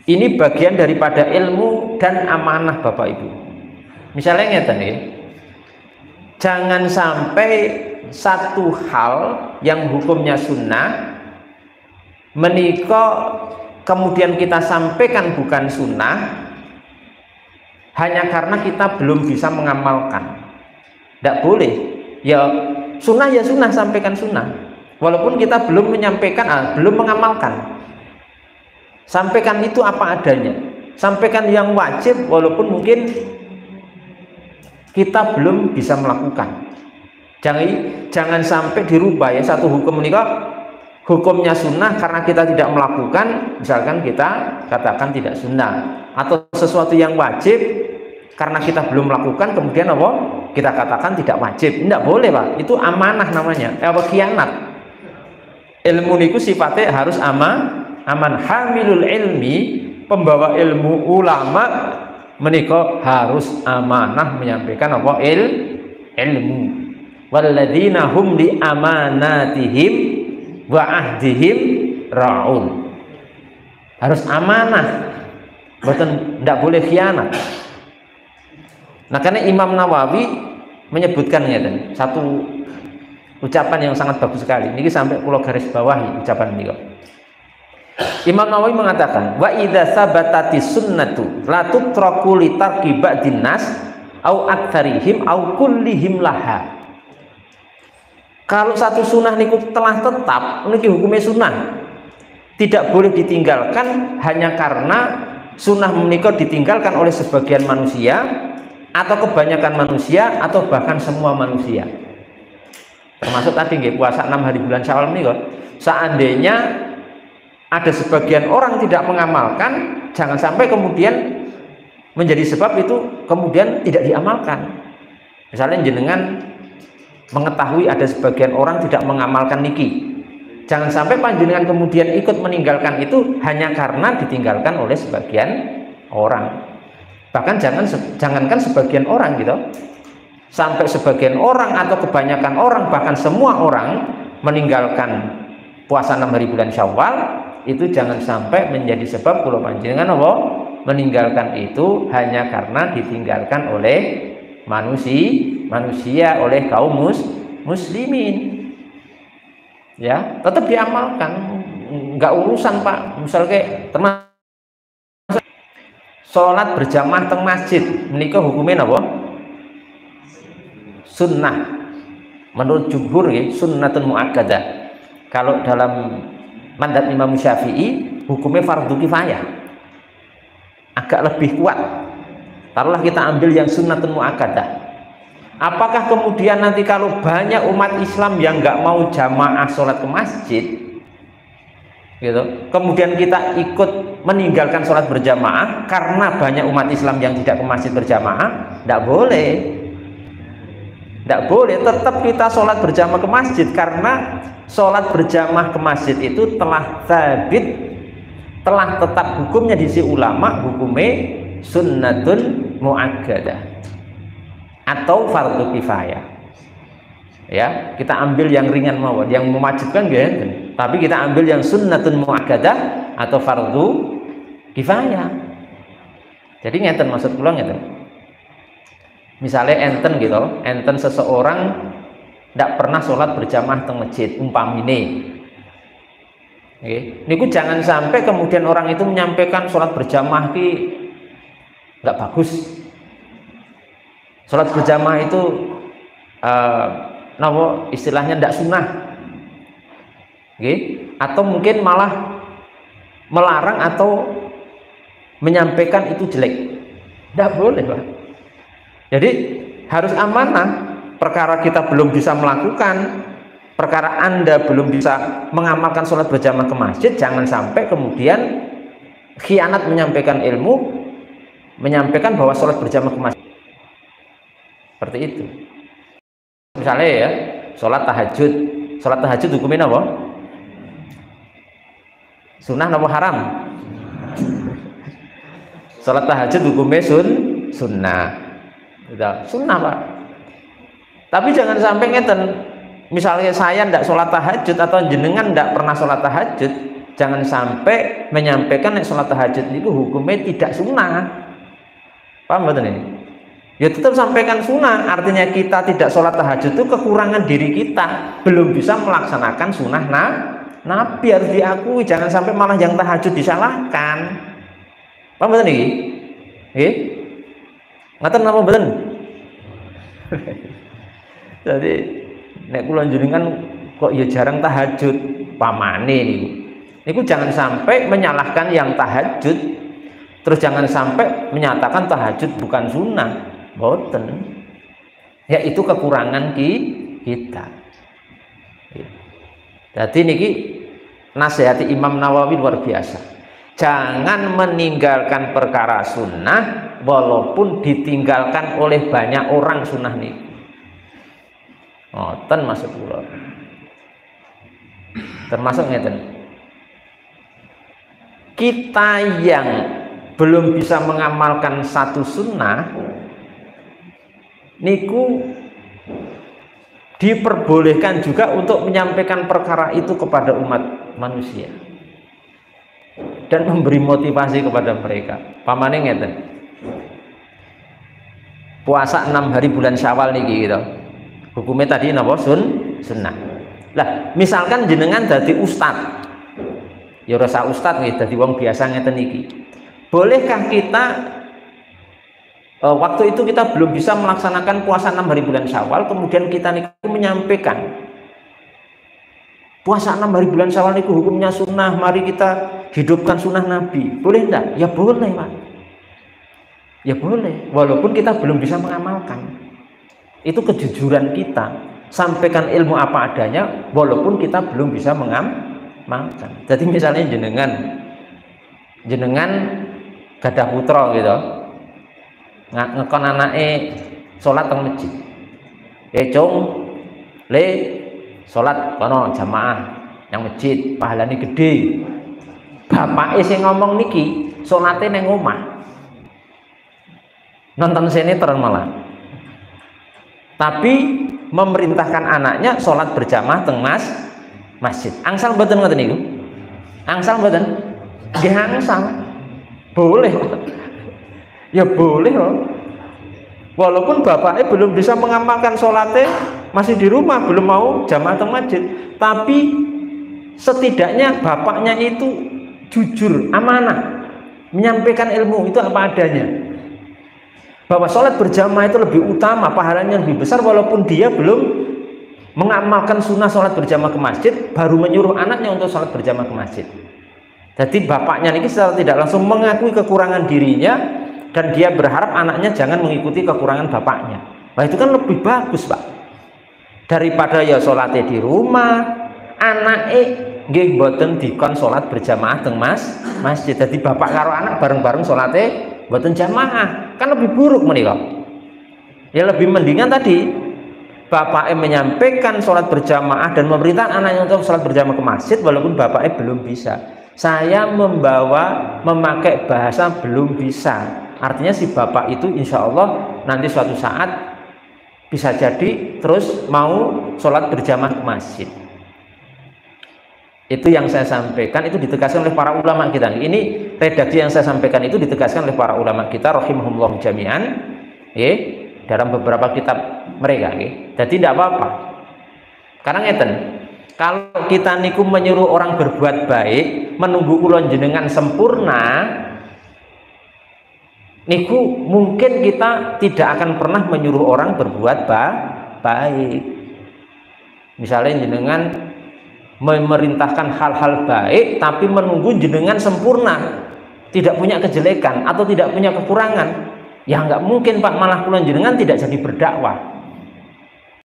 Ini bagian daripada ilmu dan amanah Bapak Ibu. Misalnya ngeten ya, jangan sampai satu hal yang hukumnya sunnah menika kemudian kita sampaikan bukan sunnah hanya karena kita belum bisa mengamalkan. Tidak boleh. Ya sunnah sampaikan sunnah. Walaupun kita belum menyampaikan, belum mengamalkan. Sampaikan itu apa adanya. Sampaikan yang wajib walaupun mungkin kita belum bisa melakukan. Jangan sampai dirubah ya satu hukum ini kok hukumnya sunnah karena kita tidak melakukan, misalkan kita katakan tidak sunnah, atau sesuatu yang wajib karena kita belum melakukan kemudian apa kita katakan tidak wajib. Tidak boleh Pak, itu amanah namanya, khianat. Ilmu niku sifatnya harus aman. Hamilul ilmi, pembawa ilmu ulama menika harus amanah menyampaikan apa ilmu. Walladzina hum li amanatihim wa ahdihim ra'un. Harus amanah, tidak boleh khianat. Nah karena Imam Nawawi menyebutkannya dan satu ucapan yang sangat bagus sekali. Ini sampai pulau garis bawahi ucapan ini. Imam Nawawi mengatakan, wa idza sabatati sunnatu la tutraku li tarki ba'din nas au aktsarihim au kullihim laha. Kalau satu sunnah niku telah tetap, niki hukumnya sunnah, tidak boleh ditinggalkan hanya karena sunnah menika ditinggalkan oleh sebagian manusia atau kebanyakan manusia atau bahkan semua manusia. Termasuk tadi nggih puasa 6 hari bulan Syawal menika. Seandainya ada sebagian orang tidak mengamalkan, jangan sampai kemudian menjadi sebab itu kemudian tidak diamalkan. Misalnya jenengan mengetahui ada sebagian orang tidak mengamalkan niki, jangan sampai panjenengan kemudian ikut meninggalkan itu hanya karena ditinggalkan oleh sebagian orang. Bahkan jangankan sebagian orang gitu, sampai sebagian orang atau kebanyakan orang bahkan semua orang meninggalkan puasa 6 hari bulan Syawal, itu jangan sampai menjadi sebab kula panjenengan apa meninggalkan itu hanya karena ditinggalkan oleh manusia oleh kaum muslimin. Ya, tetap diamalkan, nggak urusan Pak. Misalnya termasuk sholat berjamaah teng masjid, menika hukumnya apa? Sunnah. Menurut jumhur ya, sunnatun muakkadah. Kalau dalam madzhab Imam Syafi'i hukumnya fardu kifayah, agak lebih kuat. Taruhlah kita ambil yang sunnatun muakkadah. Apakah kemudian nanti kalau banyak umat Islam yang nggak mau jamaah sholat ke masjid, gitu, kemudian kita ikut meninggalkan sholat berjamaah karena banyak umat Islam yang tidak ke masjid berjamaah? Tidak boleh. Tidak boleh. Tetap kita sholat berjamaah ke masjid karena sholat berjamaah ke masjid itu telah sabit, telah tetap hukumnya di si ulama, hukumnya sunnatun muakkadah atau fardu kifayah. Ya, kita ambil yang ringan mawon, yang mewajibkan ya, tapi kita ambil yang sunnatun muakkadah atau fardu kifayah. Jadi ngeten maksud kula ngeten. Misalnya enten gitu, enten seseorang tidak pernah sholat berjamaah teng masjid umpamine. Niku jangan sampai kemudian orang itu menyampaikan sholat berjamaah ki nggak bagus. Sholat berjamaah itu istilahnya tidak sunnah. Atau mungkin malah melarang atau menyampaikan itu jelek. Tidak boleh Pak. Jadi harus amanah. Perkara kita belum bisa melakukan, perkara Anda belum bisa mengamalkan sholat berjamaah ke masjid, jangan sampai kemudian khianat menyampaikan ilmu, menyampaikan bahwa sholat berjamaah ke masjid. Seperti itu. Misalnya ya, sholat tahajud. Sholat tahajud hukumnya apa? Sunnah apa haram? Sholat tahajud hukumnya sunnah. Sunnah Pak. Tapi jangan sampai ngeten, misalnya saya tidak sholat tahajud atau jenengan tidak pernah sholat tahajud, Jangan sampai menyampaikan nek sholat tahajud itu hukumnya tidak sunnah. Paham betul ini? Ya tetap sampaikan sunnah. Artinya kita tidak sholat tahajud itu kekurangan diri kita, belum bisa melaksanakan sunnah Nabi, harus diakui. Jangan sampai malah yang tahajud disalahkan. Paham betul ini? Ngaten napa mboten? Jadi nek kula jenengan kok ya jarang tahajud, pamane niku. Niku jangan sampai menyalahkan yang tahajud, terus jangan sampai menyatakan tahajud bukan sunnah, mboten. Ya itu kekurangan kita. Jadi niki nasihati Imam Nawawi luar biasa. Jangan meninggalkan perkara sunnah walaupun ditinggalkan oleh banyak orang sunnah niki. Ngoten maksud kula. Termasuk ngeten. Kita yang belum bisa mengamalkan satu sunnah niku diperbolehkan juga untuk menyampaikan perkara itu kepada umat manusia dan memberi motivasi kepada mereka. Pamane ngeten. Puasa 6 hari bulan Syawal niki gitu. Hukumnya tadi napa sunnah. Lah, misalkan jenengan dadi ustad. Ya rasa ustad nggih dadi wong biasa ngeten iki. Bolehkah kita waktu itu kita belum bisa melaksanakan puasa 6 hari bulan Syawal, kemudian kita niku menyampaikan puasa 6 hari bulan Syawal niku hukumnya sunnah, mari kita hidupkan sunnah Nabi. Boleh enggak? Ya boleh, Pak. Ya boleh, walaupun kita belum bisa mengamalkan. Itu kejujuran kita, sampaikan ilmu apa adanya walaupun kita belum bisa mengamalkan. Jadi misalnya jenengan gadah putra gitu, ngekon anake sholat teng masjid, cung le sholat kono jamaah yang masjid pahalane gede. Bapake sing ngomong niki sholate neng omah, nonton sinetron malah, tapi memerintahkan anaknya sholat berjamaah teng masjid. Angsal mboten ngoten niku? Angsal mboten? Nggih angsal. Boleh. Ya boleh loh. Walaupun bapaknya belum bisa mengamalkan sholatnya, masih di rumah, belum mau jamaah teng masjid, tapi setidaknya bapaknya itu jujur, amanah, menyampaikan ilmu itu apa adanya. Bahwa sholat berjamaah itu lebih utama, pahalanya lebih besar, walaupun dia belum mengamalkan sunnah sholat berjamaah ke masjid, baru menyuruh anaknya untuk sholat berjamaah ke masjid. Jadi bapaknya ini secara tidak langsung mengakui kekurangan dirinya dan dia berharap anaknya jangan mengikuti kekurangan bapaknya. Nah itu kan lebih bagus, Pak, daripada ya sholatnya di rumah, anaknya nggih mboten dikon sholat berjamaah teng masjid. Jadi bapak karo anak bareng-bareng sholatnya mboten jamaah, kan lebih buruk menika. Ya lebih mendingan tadi bapaknya menyampaikan sholat berjamaah dan memerintahkan anaknya untuk sholat berjamaah ke masjid walaupun bapaknya belum bisa. Saya memakai bahasa belum bisa, artinya si bapak itu insya Allah nanti suatu saat bisa jadi terus mau sholat berjamaah ke masjid. Itu yang saya sampaikan, itu ditegaskan oleh para ulama kita. Ini redaksi yang saya sampaikan itu ditegaskan oleh para ulama kita rahimahumullah jami'an, dalam beberapa kitab mereka. Jadi tidak apa-apa, karena ngeten, kalau kita niku menyuruh orang berbuat baik menunggu kulon jenengan sempurna niku, mungkin kita tidak akan pernah menyuruh orang berbuat baik. Misalnya jenengan memerintahkan hal-hal baik tapi menunggu jenengan sempurna, tidak punya kejelekan atau tidak punya kekurangan, ya nggak mungkin, Pak, malah kulon jenengan tidak jadi berdakwah.